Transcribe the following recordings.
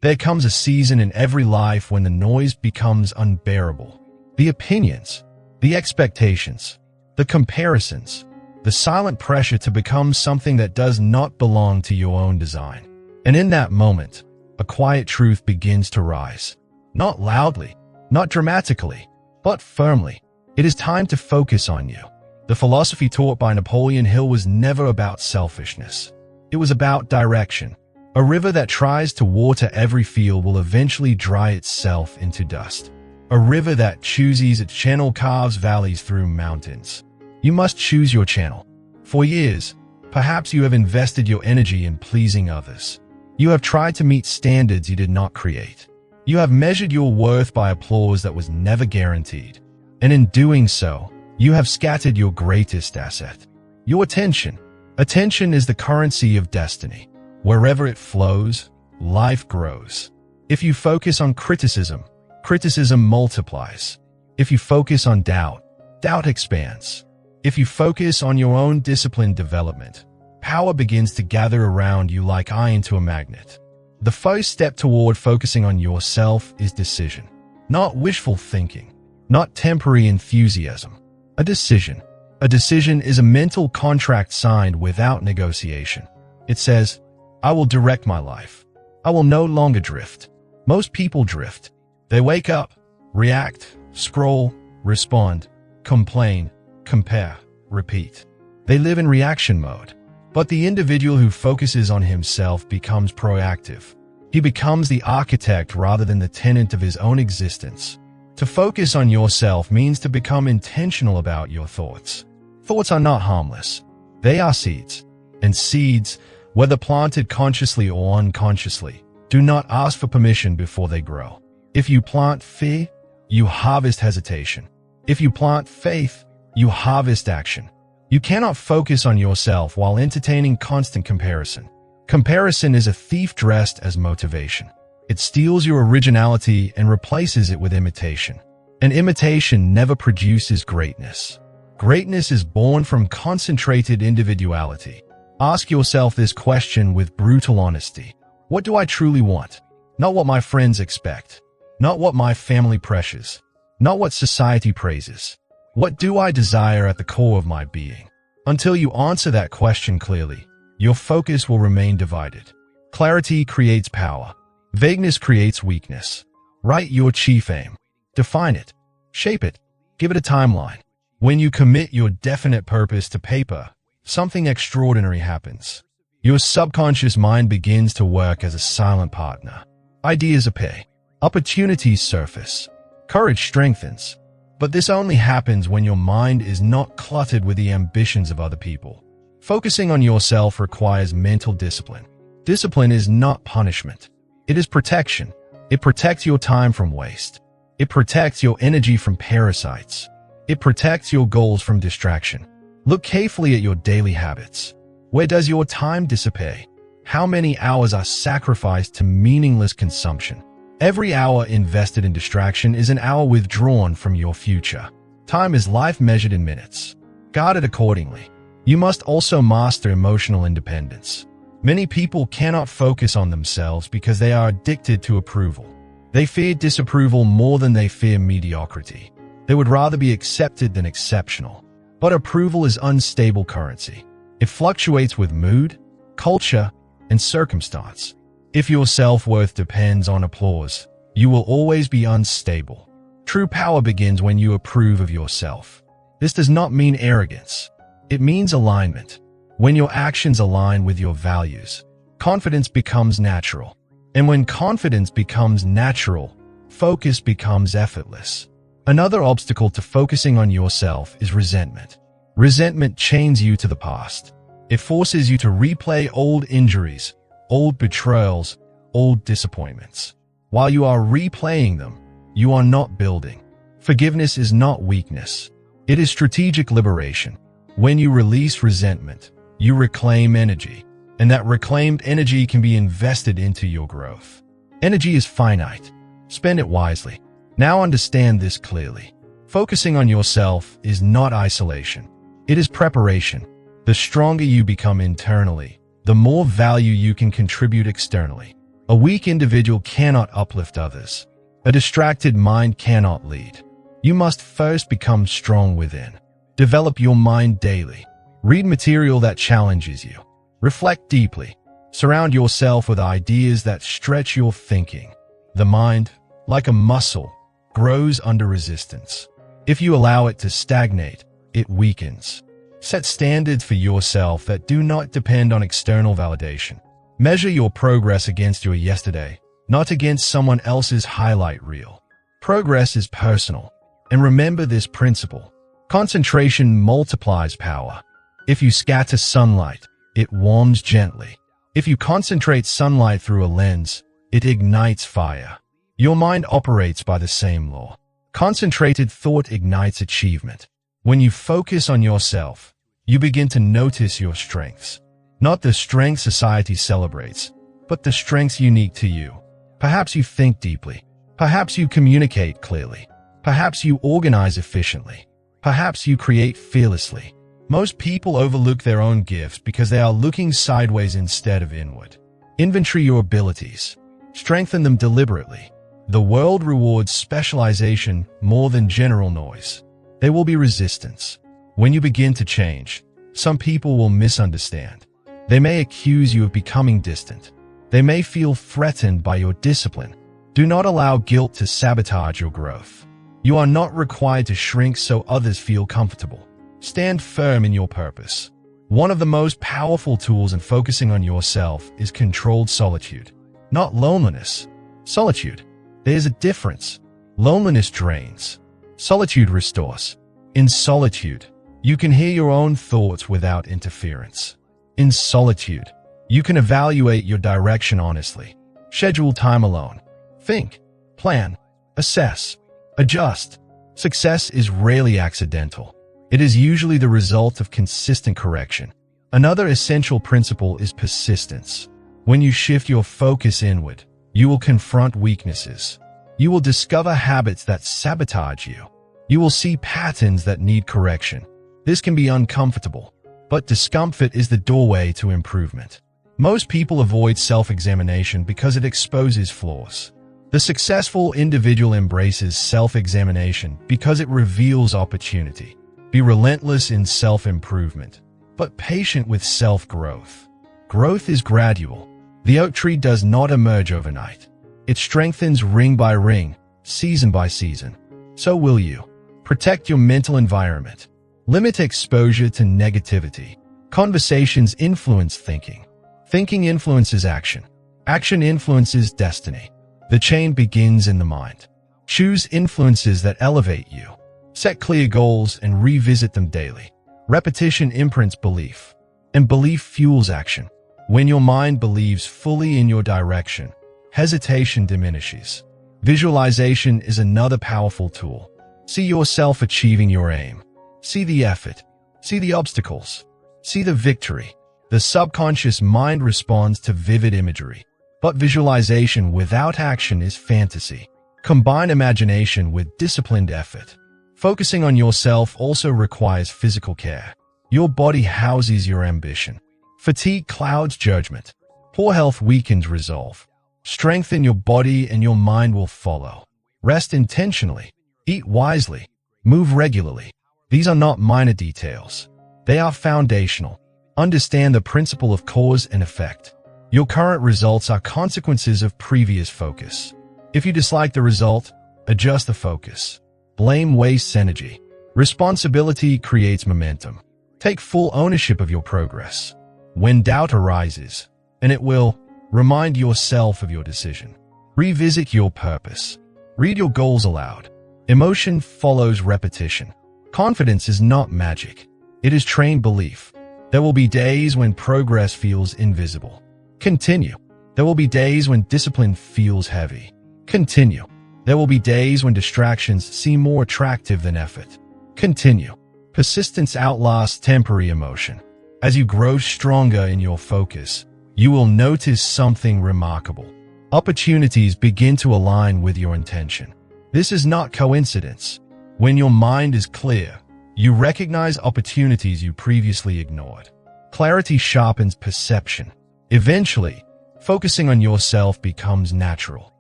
There comes a season in every life when the noise becomes unbearable. The opinions, the expectations, the comparisons, the silent pressure to become something that does not belong to your own design. And in that moment, a quiet truth begins to rise. Not loudly, not dramatically, but firmly. It is time to focus on you. The philosophy taught by Napoleon Hill was never about selfishness. It was about direction. A river that tries to water every field will eventually dry itself into dust. A river that chooses its channel carves valleys through mountains. You must choose your channel. For years, perhaps you have invested your energy in pleasing others. You have tried to meet standards you did not create. You have measured your worth by applause that was never guaranteed. And in doing so, you have scattered your greatest asset, your attention. Attention is the currency of destiny. Wherever it flows, life grows. If you focus on criticism, criticism multiplies. If you focus on doubt, doubt expands. If you focus on your own disciplined development, power begins to gather around you like iron to a magnet. The first step toward focusing on yourself is decision. Not wishful thinking, not temporary enthusiasm. A decision. A decision is a mental contract signed without negotiation. It says, I will direct my life. I will no longer drift. Most people drift. They wake up, react, scroll, respond, complain, compare, repeat. They live in reaction mode. But the individual who focuses on himself becomes proactive. He becomes the architect rather than the tenant of his own existence. To focus on yourself means to become intentional about your thoughts. Thoughts are not harmless. They are seeds. And seeds, whether planted consciously or unconsciously, do not ask for permission before they grow. If you plant fear, you harvest hesitation. If you plant faith, you harvest action. You cannot focus on yourself while entertaining constant comparison. Comparison is a thief dressed as motivation. It steals your originality and replaces it with imitation. And imitation never produces greatness. Greatness is born from concentrated individuality. Ask yourself this question with brutal honesty. What do I truly want? Not what my friends expect. Not what my family pressures. Not what society praises. What do I desire at the core of my being? Until you answer that question clearly, your focus will remain divided. Clarity creates power. Vagueness creates weakness. Write your chief aim. Define it. Shape it. Give it a timeline. When you commit your definite purpose to paper, something extraordinary happens. Your subconscious mind begins to work as a silent partner. Ideas appear. Opportunities surface. Courage strengthens. But this only happens when your mind is not cluttered with the ambitions of other people. Focusing on yourself requires mental discipline. Discipline is not punishment. It is protection. It protects your time from waste. It protects your energy from parasites. It protects your goals from distraction. Look carefully at your daily habits. Where does your time dissipate? How many hours are sacrificed to meaningless consumption? Every hour invested in distraction is an hour withdrawn from your future. Time is life measured in minutes. Guard it accordingly. You must also master emotional independence. Many people cannot focus on themselves because they are addicted to approval. They fear disapproval more than they fear mediocrity. They would rather be accepted than exceptional. But approval is unstable currency. It fluctuates with mood, culture, and circumstance. If your self-worth depends on applause, you will always be unstable. True power begins when you approve of yourself. This does not mean arrogance. It means alignment. When your actions align with your values, confidence becomes natural. And when confidence becomes natural, focus becomes effortless. Another obstacle to focusing on yourself is resentment. Resentment chains you to the past. It forces you to replay old injuries, old betrayals, old disappointments. While you are replaying them, you are not building. Forgiveness is not weakness. It is strategic liberation. When you release resentment, you reclaim energy, and that reclaimed energy can be invested into your growth. Energy is finite. Spend it wisely. Now understand this clearly. Focusing on yourself is not isolation. It is preparation. The stronger you become internally, the more value you can contribute externally. A weak individual cannot uplift others. A distracted mind cannot lead. You must first become strong within. Develop your mind daily. Read material that challenges you. Reflect deeply. Surround yourself with ideas that stretch your thinking. The mind, like a muscle, grows under resistance. If you allow it to stagnate, it weakens. Set standards for yourself that do not depend on external validation. Measure your progress against your yesterday, not against someone else's highlight reel. Progress is personal. And remember this principle. Concentration multiplies power. If you scatter sunlight, it warms gently. If you concentrate sunlight through a lens, it ignites fire. Your mind operates by the same law. Concentrated thought ignites achievement. When you focus on yourself, you begin to notice your strengths. Not the strengths society celebrates, but the strengths unique to you. Perhaps you think deeply. Perhaps you communicate clearly. Perhaps you organize efficiently. Perhaps you create fearlessly. Most people overlook their own gifts because they are looking sideways instead of inward. Inventory your abilities. Strengthen them deliberately. The world rewards specialization more than general noise. There will be resistance. When you begin to change, some people will misunderstand. They may accuse you of becoming distant. They may feel threatened by your discipline. Do not allow guilt to sabotage your growth. You are not required to shrink so others feel comfortable. Stand firm in your purpose. One of the most powerful tools in focusing on yourself is controlled solitude. Not loneliness. Solitude. There's a difference. Loneliness drains. Solitude restores. In solitude, you can hear your own thoughts without interference. In solitude, you can evaluate your direction honestly. Schedule time alone. Think, plan, assess, adjust. Success is rarely accidental. It is usually the result of consistent correction. Another essential principle is persistence. When you shift your focus inward, you will confront weaknesses. You will discover habits that sabotage you. You will see patterns that need correction. This can be uncomfortable, but discomfort is the doorway to improvement. Most people avoid self-examination because it exposes flaws. The successful individual embraces self-examination because it reveals opportunity. Be relentless in self-improvement, but patient with self-growth. Growth is gradual. The oak tree does not emerge overnight. It strengthens ring by ring, season by season. So will you. Protect your mental environment. Limit exposure to negativity. Conversations influence thinking. Thinking influences action. Action influences destiny. The chain begins in the mind. Choose influences that elevate you. Set clear goals and revisit them daily. Repetition imprints belief, and belief fuels action. When your mind believes fully in your direction, hesitation diminishes. Visualization is another powerful tool. See yourself achieving your aim. See the effort. See the obstacles. See the victory. The subconscious mind responds to vivid imagery. But visualization without action is fantasy. Combine imagination with disciplined effort. Focusing on yourself also requires physical care. Your body houses your ambition. Fatigue clouds judgment. Poor health weakens resolve. Strengthen your body and your mind will follow. Rest intentionally. Eat wisely. Move regularly. These are not minor details. They are foundational. Understand the principle of cause and effect. Your current results are consequences of previous focus. If you dislike the result, adjust the focus. Blame wastes energy. Responsibility creates momentum. Take full ownership of your progress. When doubt arises, and it will, remind yourself of your decision. Revisit your purpose. Read your goals aloud. Emotion follows repetition. Confidence is not magic. It is trained belief. There will be days when progress feels invisible. Continue. There will be days when discipline feels heavy. Continue. There will be days when distractions seem more attractive than effort. Continue. Persistence outlasts temporary emotion. As you grow stronger in your focus, you will notice something remarkable. Opportunities begin to align with your intention. This is not coincidence. When your mind is clear, you recognize opportunities you previously ignored. Clarity sharpens perception. Eventually, Focusing on yourself becomes natural.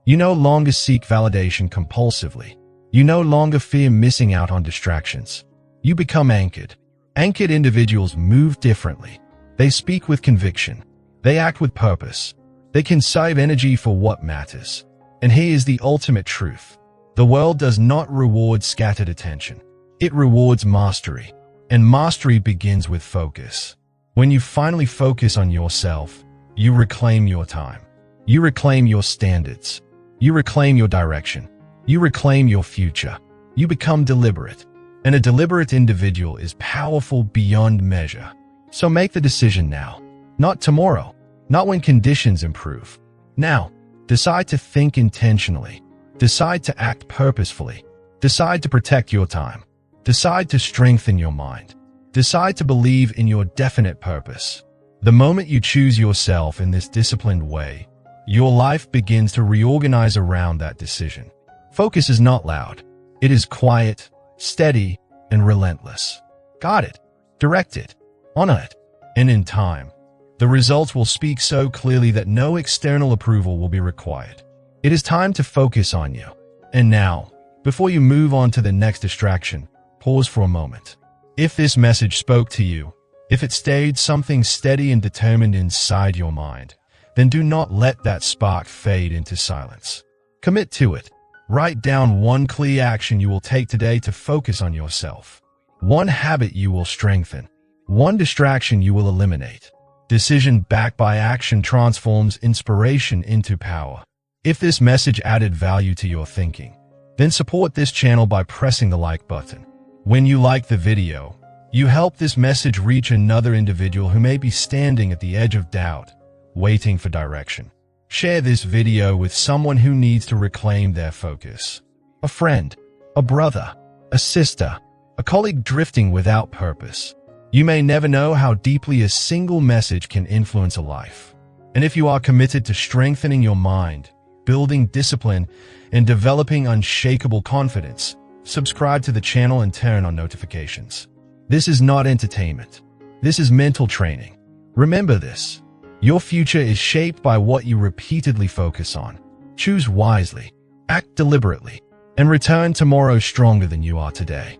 You no longer seek validation compulsively. You no longer fear missing out on distractions. You become anchored. Anchored individuals move differently. They speak with conviction. They act with purpose. They can save energy for what matters. And here is the ultimate truth. The world does not reward scattered attention. It rewards mastery. And mastery begins with focus. When you finally focus on yourself, you reclaim your time. You reclaim your standards. You reclaim your direction. You reclaim your future. You become deliberate. And a deliberate individual is powerful beyond measure. So make the decision now. Not tomorrow. Not when conditions improve. Now, decide to think intentionally. Decide to act purposefully. Decide to protect your time. Decide to strengthen your mind. Decide to believe in your definite purpose. The moment you choose yourself in this disciplined way, your life begins to reorganize around that decision. Focus is not loud. It is quiet, steady, and relentless. Guard it, direct it, honor it, and in time, the results will speak so clearly that no external approval will be required. It is time to focus on you. And now, before you move on to the next distraction, pause for a moment. If this message spoke to you, if it stayed something steady and determined inside your mind, then do not let that spark fade into silence. Commit to it. Write down one clear action you will take today to focus on yourself. One habit you will strengthen. One distraction you will eliminate. Decision backed by action transforms inspiration into power. If this message added value to your thinking, then support this channel by pressing the like button. When you like the video, you help this message reach another individual who may be standing at the edge of doubt, waiting for direction. Share this video with someone who needs to reclaim their focus. A friend, a brother, a sister, a colleague drifting without purpose. You may never know how deeply a single message can influence a life. And if you are committed to strengthening your mind, building discipline, and developing unshakable confidence, subscribe to the channel and turn on notifications. This is not entertainment. This is mental training. Remember this. Your future is shaped by what you repeatedly focus on. Choose wisely, act deliberately, and return tomorrow stronger than you are today.